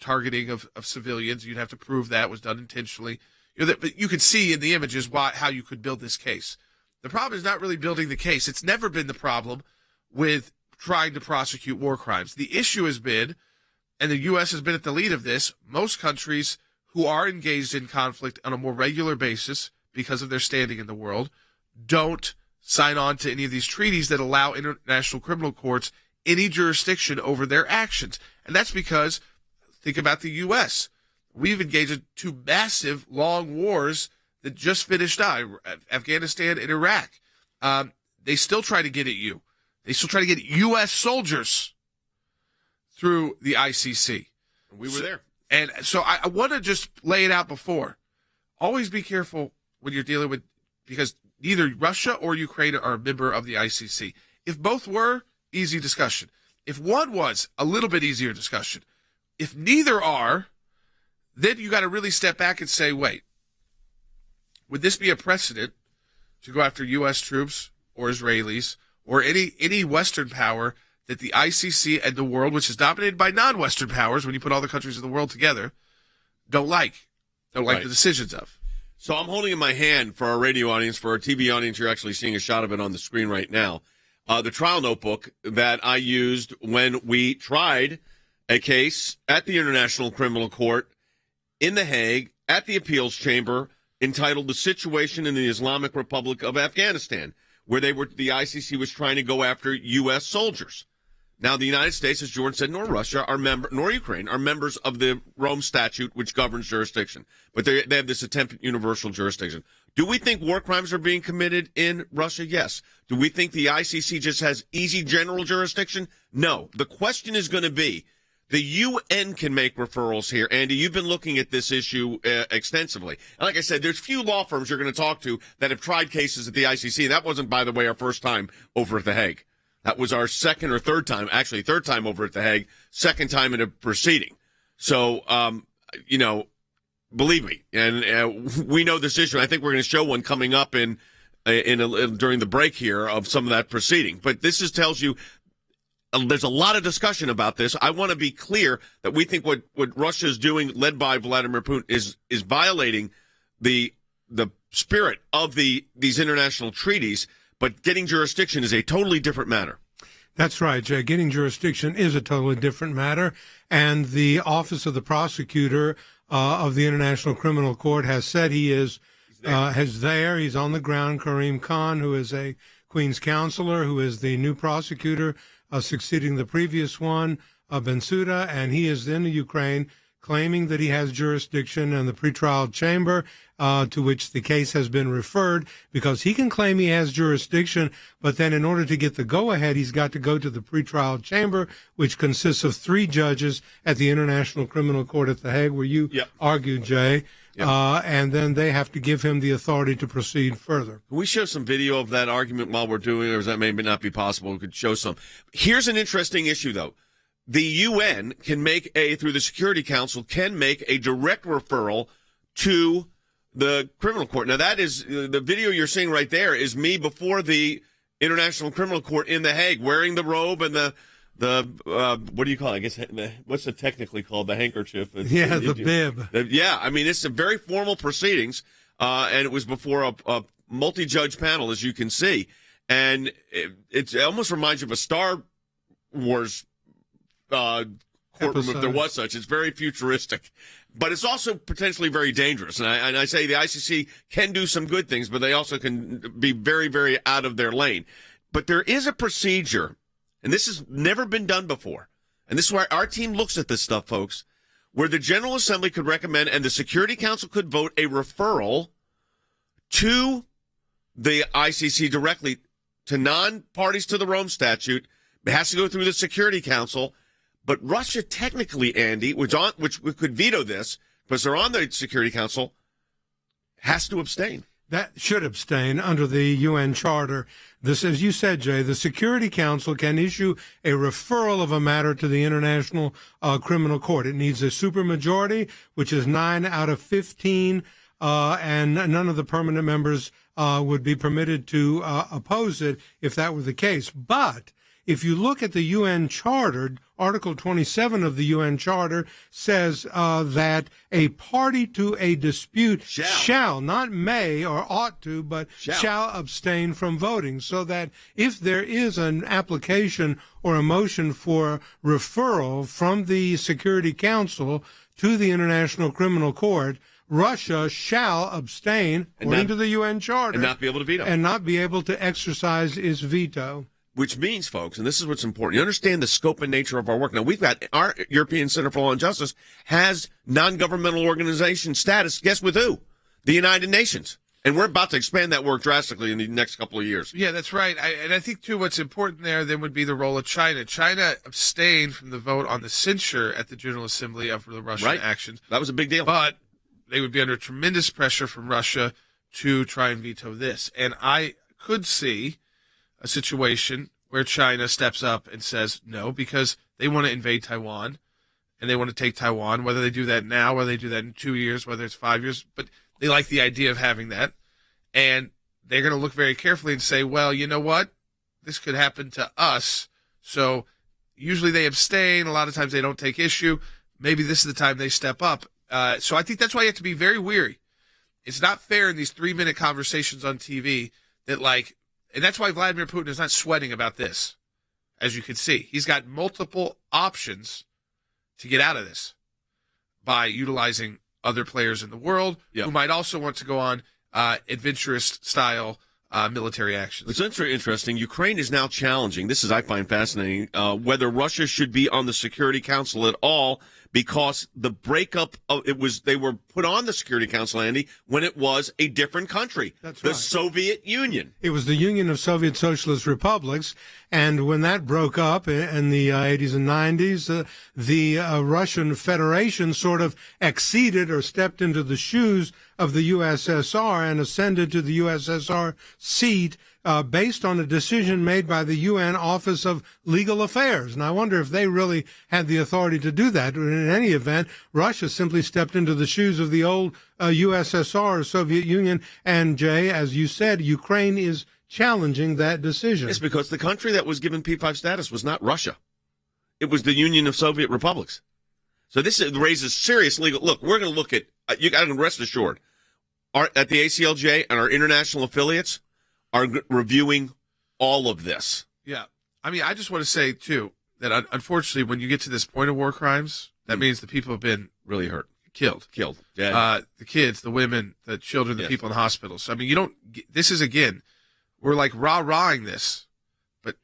targeting of civilians, you'd have to prove that was done intentionally. But you could see in the images how you could build this case. The problem is not really building the case. It's never been the problem with trying to prosecute war crimes. The issue has been, and the U.S. has been at the lead of this, most countries who are engaged in conflict on a more regular basis because of their standing in the world don't sign on to any of these treaties that allow international criminal courts any jurisdiction over their actions. And that's because, think about the U.S. We've engaged in 2 massive, long wars that just finished out, Afghanistan and Iraq. They still try to get at you. They still try to get U.S. soldiers through the ICC. We were there. And so I want to just lay it out before. Always be careful when you're dealing with, because neither Russia or Ukraine are a member of the ICC. If both were, easy discussion. If one was, a little bit easier discussion. If neither are, then you got to really step back and say, wait, would this be a precedent to go after U.S. troops or Israelis or any Western power that the ICC and the world, which is dominated by non-Western powers when you put all the countries of the world together, don't like the decisions of? So I'm holding in my hand, for our radio audience, for our TV audience, you're actually seeing a shot of it on the screen right now, the trial notebook that I used when we tried a case at the International Criminal Court in The Hague at the appeals chamber entitled The Situation in the Islamic Republic of Afghanistan, where the ICC was trying to go after U.S. soldiers. Now, the United States, as Jordan said, nor Russia nor Ukraine are members of the Rome Statute, which governs jurisdiction. But they have this attempted universal jurisdiction. Do we think war crimes are being committed in Russia? Yes. Do we think the ICC just has easy general jurisdiction? No. The question is going to be, the UN can make referrals here. Andy, you've been looking at this issue extensively. And like I said, there's few law firms you're going to talk to that have tried cases at the ICC. That wasn't, by the way, our first time over at The Hague. That was our second or third time, actually third time over at The Hague, second time in a proceeding. So, believe me, and we know this issue. I think we're going to show one coming up during the break here of some of that proceeding. But this tells you there's a lot of discussion about this. I want to be clear that we think what Russia is doing, led by Vladimir Putin, is violating the spirit of these international treaties. But getting jurisdiction is a totally different matter. That's right, Jay. Getting jurisdiction is a totally different matter. And the Office of the Prosecutor of the International Criminal Court has said he's there. He's on the ground. Karim Khan, who is a Queen's counselor, who is the new prosecutor succeeding the previous one, Bensouda, and he is in the Ukraine claiming that he has jurisdiction in the pretrial chamber to which the case has been referred, because he can claim he has jurisdiction, but then in order to get the go-ahead, he's got to go to the pretrial chamber, which consists of 3 judges at the International Criminal Court at The Hague, where you argued, Jay. Yep. And then they have to give him the authority to proceed further. Can we show some video of that argument while we're doing it, or does that maybe not be possible? We could show some. Here's an interesting issue, though. The UN can through the Security Council, can make a direct referral to the criminal court. Now, that is, the video you're seeing right there is me before the International Criminal Court in The Hague, wearing the robe and the what do you call it? I guess, what's it technically called? The handkerchief. Yeah, the bib. Yeah, I mean, it's a very formal proceedings, and it was before a multi-judge panel, as you can see. And it almost reminds you of a Star Wars courtroom, episode. if there was such. It's very futuristic, but it's also potentially very dangerous. And I say the ICC can do some good things, but they also can be very, very out of their lane. But there is a procedure, and this has never been done before, and this is why our team looks at this stuff, folks, where the General Assembly could recommend and the Security Council could vote a referral to the ICC directly to non-parties to the Rome Statute. It has to go through the Security Council. But Russia technically, Andy, which could veto this, because they're on the Security Council, has to abstain. That should abstain under the UN Charter. This, as you said, Jay, the Security Council can issue a referral of a matter to the International Criminal Court. It needs a supermajority, which is 9 out of 15, and none of the permanent members would be permitted to oppose it if that were the case. But if you look at the UN Charter, Article 27 of the UN Charter says that a party to a dispute shall, not may or ought to, but shall abstain from voting. So that if there is an application or a motion for referral from the Security Council to the International Criminal Court, Russia shall abstain, according to the UN Charter, and not be able to veto, and not be able to exercise its veto. Which means, folks, and this is what's important, you understand the scope and nature of our work. Now, we've got our European Center for Law and Justice has non-governmental organization status. Guess with who? The United Nations. And we're about to expand that work drastically in the next couple of years. Yeah, that's right. And I think, too, what's important there then would be the role of China. China abstained from the vote on the censure at the General Assembly of the Russian actions. That was a big deal. But they would be under tremendous pressure from Russia to try and veto this. And I could see a situation where China steps up and says no, because they want to invade Taiwan and they want to take Taiwan, whether they do that now, whether they do that in 2 years, whether it's 5 years, but they like the idea of having that. And they're going to look very carefully and say, well, you know what? This could happen to us. So usually they abstain. A lot of times they don't take issue. Maybe this is the time they step up. So I think that's why you have to be very wary. It's not fair in these 3-minute conversations on TV that, and that's why Vladimir Putin is not sweating about this, as you can see. He's got multiple options to get out of this by utilizing other players in the world who might also want to go on adventurous-style military actions. It's interesting. Ukraine is now challenging, this is I find fascinating, whether Russia should be on the Security Council at all, because the breakup of they were put on the Security Council, Andy, when it was a different country. That's the right. Soviet Union. It was the Union of Soviet Socialist Republics, and when that broke up in the 80s and 90s, the Russian Federation sort of acceded or stepped into the shoes of the USSR and ascended to the USSR seat based on a decision made by the UN Office of Legal Affairs. And I wonder if they really had the authority to do that. In any event, Russia simply stepped into the shoes of the old USSR, Soviet Union. And, Jay, as you said, Ukraine is challenging that decision. It's because the country that was given P5 status was not Russia. It was the Union of Soviet Republics. So this raises serious legal... Look, we're going to look at... You got to rest assured. At the ACLJ and our international affiliates are reviewing all of this. Yeah. I mean, I just want to say, too, that unfortunately, when you get to this point of war crimes, that means the people have been really hurt, killed. Dead. The kids, the women, the children, the people in hospitals. I mean, you don't, this is, again, we're like rah-rahing this, but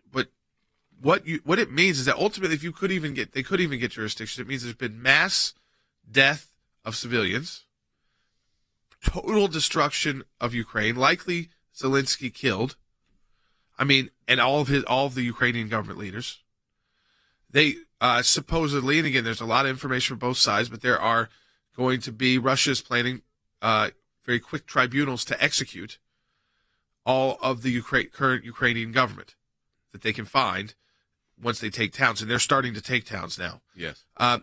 what it means is that ultimately, if they could even get jurisdiction, it means there's been mass death of civilians, total destruction of Ukraine, likely Zelensky killed. I mean, and all of the Ukrainian government leaders. They supposedly, and again, there's a lot of information from both sides, but there are going to be, Russia's planning very quick tribunals to execute all of the current Ukrainian government that they can find once they take towns, and they're starting to take towns now. Yes. I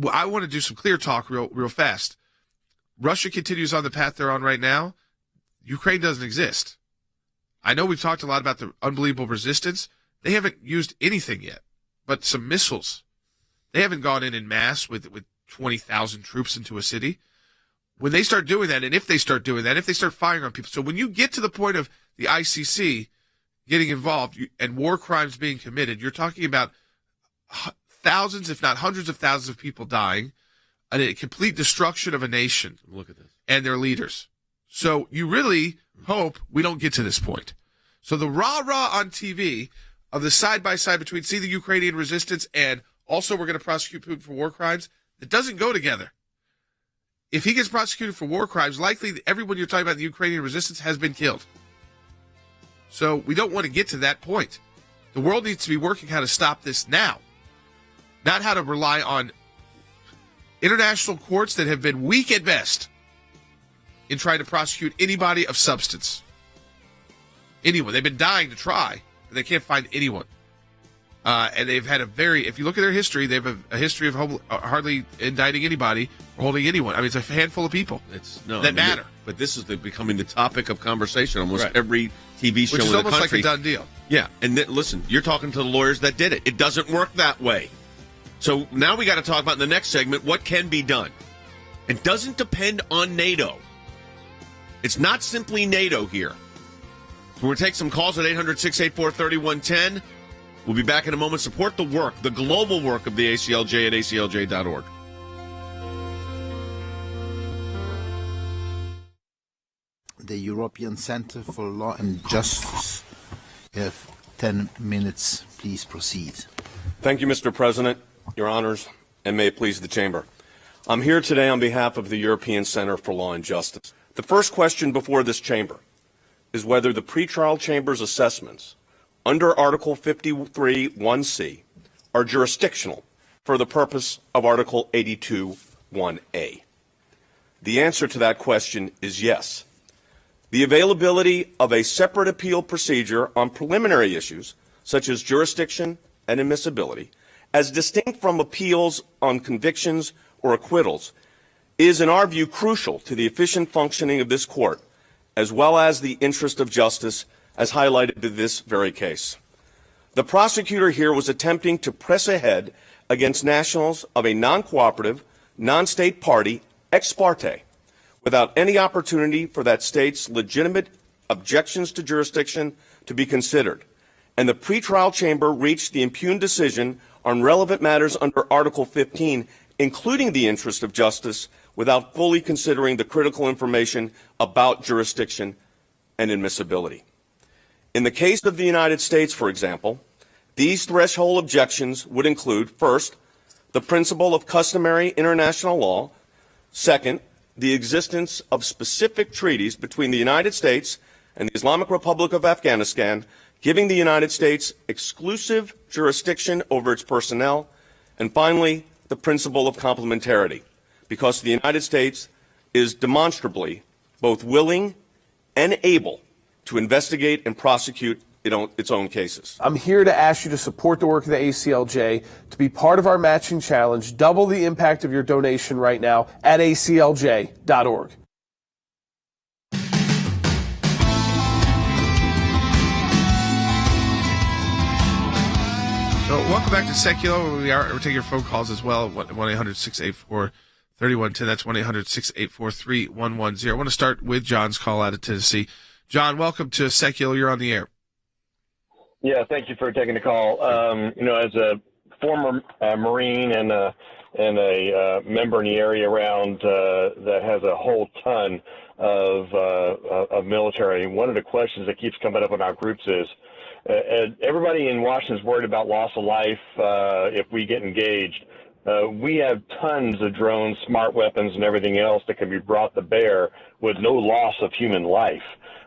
want to do some clear talk real fast. Russia continues on the path they're on right now. Ukraine doesn't exist. I know we've talked a lot about the unbelievable resistance. They haven't used anything yet, but some missiles. They haven't gone in mass with 20,000 troops into a city. When they start doing that, and if they start doing that, if they start firing on people, so when you get to the point of the ICC getting involved and war crimes being committed, you're talking about thousands, if not hundreds of thousands of people dying, and a complete destruction of a nation. Look at this. And their leaders. So you really hope we don't get to this point. So the rah-rah on TV of the side-by-side between see the Ukrainian resistance and also we're going to prosecute Putin for war crimes, it doesn't go together. If he gets prosecuted for war crimes, likely everyone you're talking about in the Ukrainian resistance has been killed. So we don't want to get to that point. The world needs to be working how to stop this now, not how to rely on international courts that have been weak at best in trying to prosecute anybody of substance. Anyone. They've been dying to try, but they can't find anyone. And they've had if you look at their history, they have a history of hardly indicting anybody or holding anyone. I mean, it's a handful of people that matter. But this is becoming the topic of conversation almost every TV show in the country. Which is almost like a done deal. Yeah. And listen, you're talking to the lawyers that did it. It doesn't work that way. So now we got to talk about in the next segment what can be done. It doesn't depend on NATO. It's not simply NATO here. So we're going to take some calls at 800-684-3110. We'll be back in a moment. Support the work, the global work of the ACLJ at aclj.org. The European Center for Law and Justice. You have 10 minutes. Please proceed. Thank you, Mr. President, Your Honors, and may it please the Chamber. I'm here today on behalf of the European Center for Law and Justice. The first question before this Chamber is whether the pretrial chamber's assessments under Article 53(1)(c) are jurisdictional for the purpose of Article 82(1)(a). The answer to that question is yes. The availability of a separate appeal procedure on preliminary issues, such as jurisdiction and admissibility, as distinct from appeals on convictions or acquittals, is, in our view, crucial to the efficient functioning of this court, as well as the interest of justice, as highlighted in this very case. The prosecutor here was attempting to press ahead against nationals of a non-cooperative, non-state party ex parte, without any opportunity for that state's legitimate objections to jurisdiction to be considered. And the pretrial chamber reached the impugned decision on relevant matters under Article 15, including the interest of justice, without fully considering the critical information about jurisdiction and admissibility. In the case of the United States, for example, these threshold objections would include, first, the principle of customary international law, second, the existence of specific treaties between the United States and the Islamic Republic of Afghanistan, giving the United States exclusive jurisdiction over its personnel, and finally, the principle of complementarity, because the United States is demonstrably both willing and able to investigate and prosecute its own cases. I'm here to ask you to support the work of the ACLJ, to be part of our matching challenge. Double the impact of your donation right now at aclj.org. So welcome back to Sekulow. We're taking your phone calls as well. 1-800-684-3110. That's 1-800-684-3110. I want to start with John's call out of Tennessee. John, welcome to Sekulow. You're on the air. Yeah, thank you for taking the call. As a former Marine and a member in the area around that has a whole ton of military, one of the questions that keeps coming up in our groups is, everybody in Washington is worried about loss of life if we get engaged. We have tons of drones, smart weapons, and everything else that can be brought to bear with no loss of human life,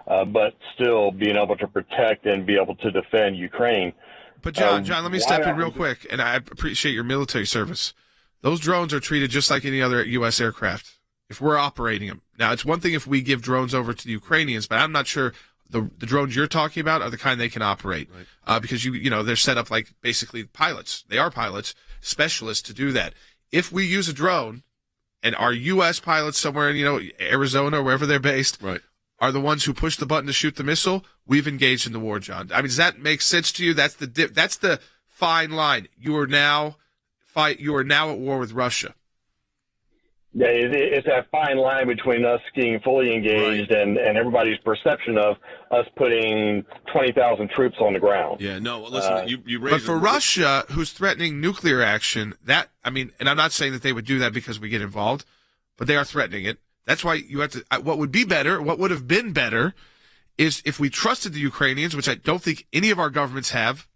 but still being able to protect and be able to defend Ukraine. But John, let me step in real quick, and I appreciate your military service. Those drones are treated just like any other U.S. aircraft if we're operating them. Now, it's one thing if we give drones over to the Ukrainians, but I'm not sure the drones you're talking about are the kind they can operate, right. Because they're set up like basically pilots. They are pilots, specialists to do that. If we use a drone, and our U.S. pilots somewhere in Arizona or wherever they're based, right, are the ones who push the button to shoot the missile, we've engaged in the war, John. I mean, does that make sense to you? That's the fine line. You are now at war with Russia. Yeah, it's that fine line between us being fully engaged and everybody's perception of us putting 20,000 troops on the ground. Yeah, no, listen, you raised. But for Russia, who's threatening nuclear action, and I'm not saying that they would do that because we get involved, but they are threatening it. That's why you have to. What would have been better, is if we trusted the Ukrainians, which I don't think any of our governments have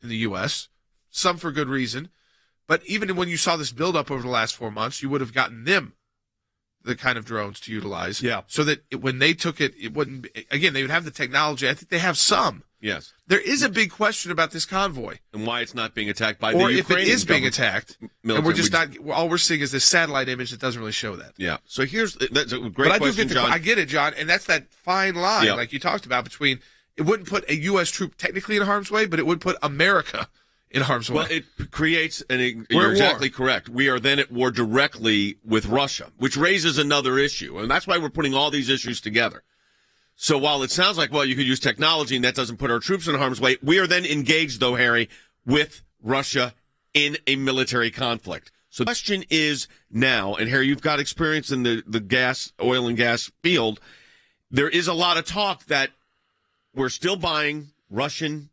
in the U.S., some for good reason. But even when you saw this buildup over the last 4 months, you would have gotten them the kind of drones to utilize. Yeah. So that when they took it, it wouldn't be, again, they would have the technology. I think they have some. Yes. There is a big question about this convoy. And why it's not being attacked by the Or Ukrainian if it is being government. attacked, Military, and we're just not, all we're seeing is this satellite image that doesn't really show that. Yeah. So that's a great but question, John. I get it, John, and that's that fine line, Yeah. like you talked about, between, it wouldn't put a U.S. troop technically in harm's way, but it would put America in harm's way. Well, it creates you're exactly correct. We are then at war directly with Russia, which raises another issue. And that's why we're putting all these issues together. So while it sounds like, well, you could use technology and that doesn't put our troops in harm's way, we are then engaged, though, Harry, with Russia in a military conflict. So the question is now, and Harry, you've got experience in the oil and gas field. There is a lot of talk that we're still buying Russian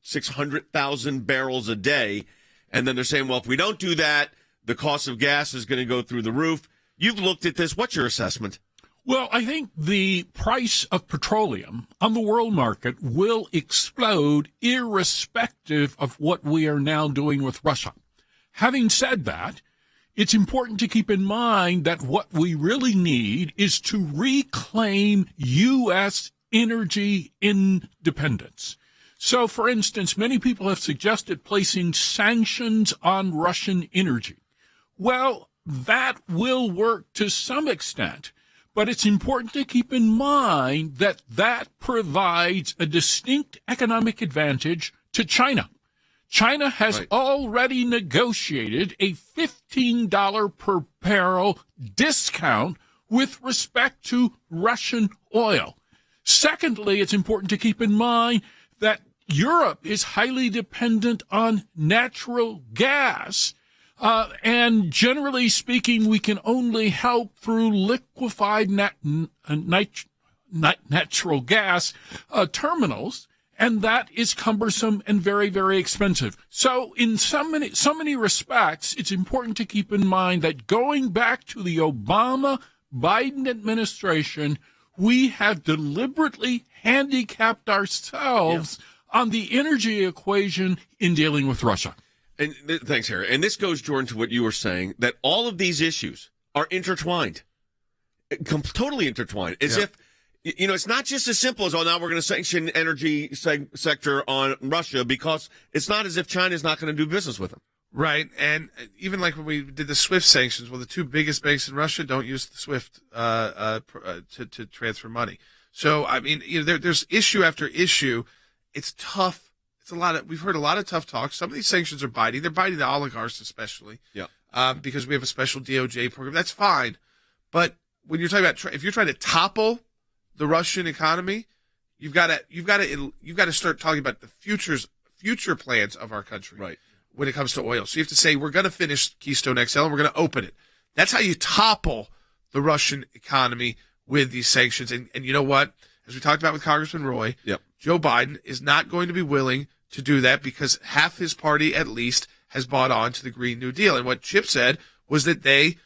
600,000 barrels a day. And then they're saying, well, if we don't do that, the cost of gas is going to go through the roof. You've looked at this. What's your assessment? Well, I think the price of petroleum on the world market will explode irrespective of what we are now doing with Russia. Having said that, it's important to keep in mind that what we really need is to reclaim U.S. energy independence. So, for instance, many people have suggested placing sanctions on Russian energy. Well, that will work to some extent, but it's important to keep in mind that that provides a distinct economic advantage to China. China has already negotiated a $15 per barrel discount with respect to Russian oil. Secondly, it's important to keep in mind that Europe is highly dependent on natural gas, and generally speaking, we can only help through liquefied natural gas terminals, and that is cumbersome and very, very expensive. So in so many respects, it's important to keep in mind that going back to the Obama-Biden administration, we have deliberately handicapped ourselves on the energy equation in dealing with Russia. And thanks, Harry. And this goes, Jordan, to what you were saying, that all of these issues are intertwined, totally intertwined, as if, it's not just as simple as, now we're going to sanction energy sector on Russia, because it's not as if China's not going to do business with them. Right, and even like when we did the SWIFT sanctions, well, the two biggest banks in Russia don't use the SWIFT to transfer money. So, I mean, there's issue after issue. It's tough. We've heard a lot of tough talk. Some of these sanctions are biting. They're biting the oligarchs especially. Yeah. Because we have a special DOJ program. That's fine. But when you're talking about, if you're trying to topple the Russian economy, you've got to start talking about the future plans of our country. Right. When it comes to oil. So you have to say, we're going to finish Keystone XL and we're going to open it. That's how you topple the Russian economy with these sanctions. And you know what? As we talked about with Congressman Roy, yep. Joe Biden is not going to be willing to do that because half his party at least has bought on to the Green New Deal. And what Chip said was that they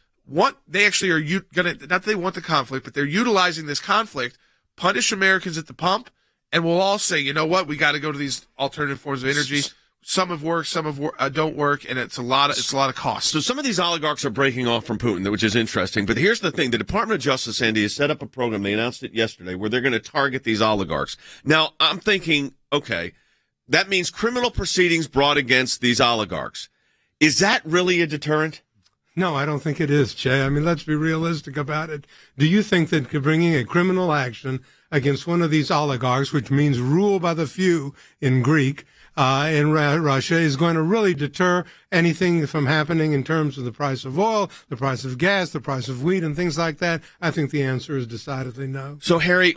actually are going to, not that they want the conflict, but they're utilizing this conflict, punish Americans at the pump, and we'll all say, you know what, we got to go to these alternative forms of energy. Some have worked, some don't work, and it's a lot of cost. So some of these oligarchs are breaking off from Putin, which is interesting. But here's the thing: the Department of Justice, Andy, has set up a program. They announced it yesterday, where they're going to target these oligarchs. Now, I'm thinking, okay, that means criminal proceedings brought against these oligarchs. Is that really a deterrent? No, I don't think it is, Jay. I mean, let's be realistic about it. Do you think that bringing a criminal action against one of these oligarchs, which means rule by the few in Greek, in Russia, is going to really deter anything from happening in terms of the price of oil, the price of gas, the price of wheat, and things like that? I think the answer is decidedly no. So, Harry,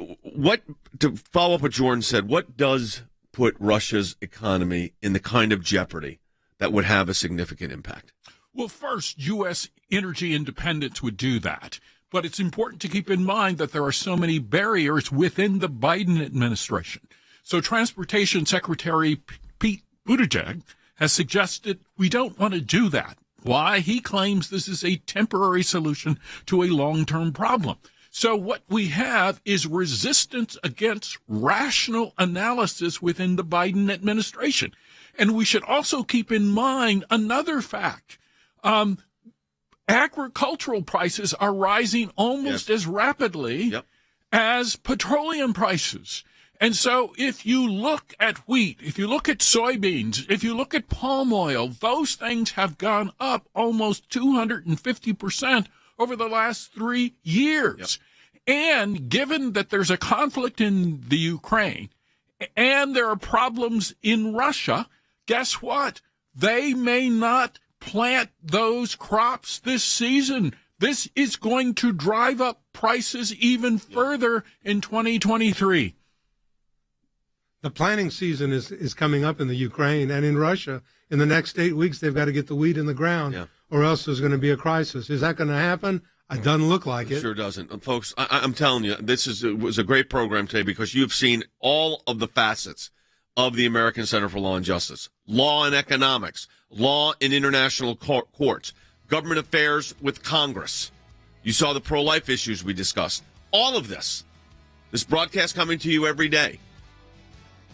to follow up what Jordan said, what does put Russia's economy in the kind of jeopardy that would have a significant impact? Well, first, U.S. energy independence would do that. But it's important to keep in mind that there are so many barriers within the Biden administration. So Transportation Secretary Pete Buttigieg has suggested we don't want to do that. Why? He claims this is a temporary solution to a long-term problem. So what we have is resistance against rational analysis within the Biden administration. And we should also keep in mind another fact. Agricultural prices are rising almost as rapidly as petroleum prices. And so if you look at wheat, if you look at soybeans, if you look at palm oil, those things have gone up almost 250% over the last 3 years. And given that there's a conflict in the Ukraine and there are problems in Russia, guess what? They may not plant those crops this season. This is going to drive up prices even further in 2023. The planting season is coming up in the Ukraine and in Russia. In the next 8 weeks, they've got to get the wheat in the ground, or else there's going to be a crisis. Is that going to happen? It doesn't look like it. It sure doesn't. Folks, I'm telling you, was a great program today because you've seen all of the facets of the American Center for Law and Justice. Law and economics, law in international courts, government affairs with Congress. You saw the pro-life issues we discussed. All of this broadcast coming to you every day,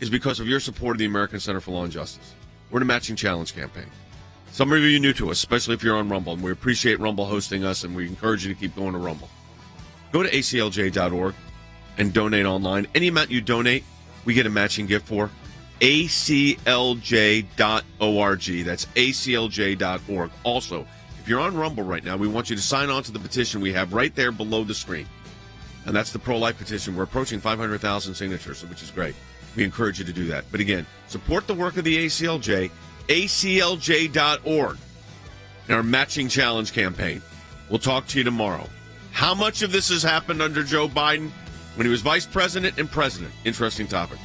is because of your support of the American Center for Law and Justice. We're in a matching challenge campaign. Some of you are new to us, especially if you're on Rumble, and we appreciate Rumble hosting us, and we encourage you to keep going to Rumble. Go to aclj.org and donate online. Any amount you donate, we get a matching gift for. aclj.org. That's aclj.org. Also, if you're on Rumble right now, we want you to sign on to the petition we have right there below the screen. And that's the pro-life petition. We're approaching 500,000 signatures, which is great. We encourage you to do that. But again, support the work of the ACLJ, aclj.org, in our matching challenge campaign. We'll talk to you tomorrow. How much of this has happened under Joe Biden when he was vice president and president? Interesting topic.